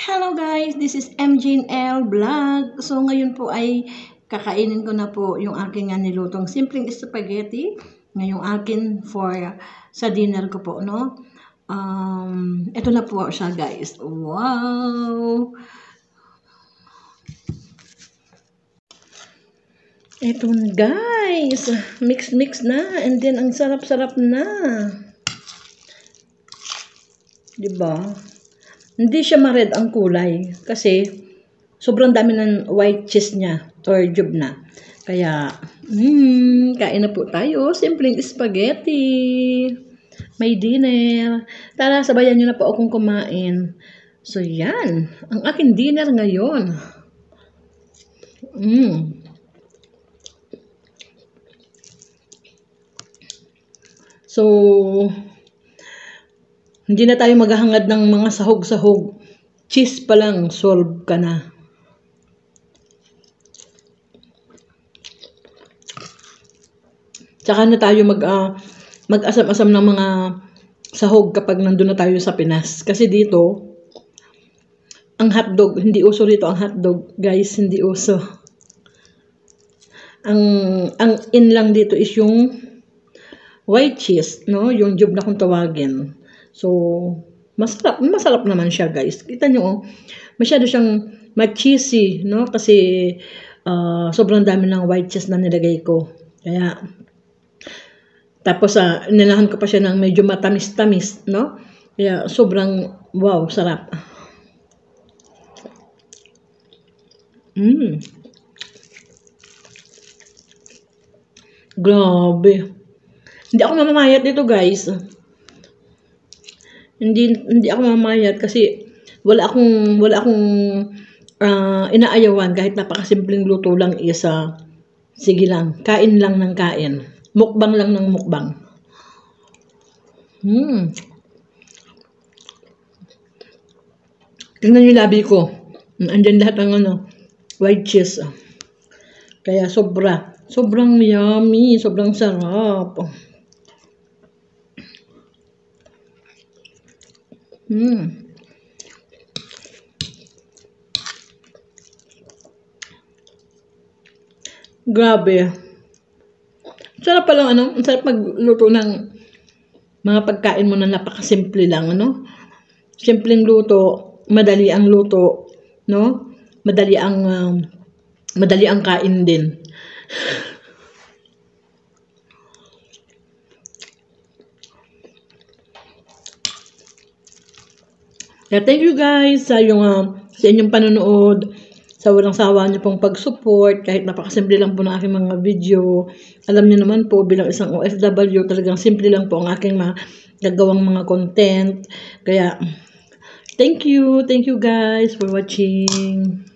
Hello guys, this is MJNL Vlog. So ngayon po ay kakainin ko na po yung aking nilutong simpleng spaghetti. Ngayong akin for sa dinner ko po, no? Ito na po siya guys. Wow! Ito na guys. Mix na. And then ang sarap-sarap na. Diba? Hindi siya ma-red ang kulay kasi sobrang dami ng white cheese niya or jub na. Kaya, kain na po tayo. Simpleng spaghetti. May dinner. Tara, sabayan nyo na po akong kumain. So, yan. Ang aking dinner ngayon. So, hindi na tayo maghahangad ng mga sahog-sahog. Cheese pa lang, solve ka na. Tsaka na tayo mag-asam-asam ng mga sahog kapag nandun na tayo sa Pinas. Kasi dito, ang hotdog, hindi uso rito ang hotdog. Guys, hindi uso. Ang in lang dito is yung white cheese, no? Yung jub na kung tawagin. So, masarap naman siya, guys. Kita nyo, oh, masyado siyang ma-cheesy, no? Kasi, sobrang dami ng white cheese na nilagay ko. Kaya, tapos, nilahan ko pa siya ng medyo matamis-tamis, no? Kaya, sobrang, wow, sarap. Grabe. Hindi ako mamamayat dito, guys. Hindi ako mamayat kasi wala akong inaayawan kahit napakasimpleng luto lang isa. Sige lang, kain lang ng kain. Mukbang lang ng mukbang. Tingnan niyo labi ko. Andyan lahat ng white cheese. Kaya sobrang yummy, sobrang sarap. Grabe. Sarap palang ang sarap magluto ng mga pagkain mo na napakasimple lang, ano? Simpleng luto, madali ang luto, no? Madali ang kain din. Kaya thank you guys sa inyong panonood, sa walang sawa niyo pong pag-support, kahit napakasimple lang po ng aking mga video. Alam niyo naman po, bilang isang OFW, talagang simple lang po ang aking nagawang mga content. Kaya, thank you guys for watching.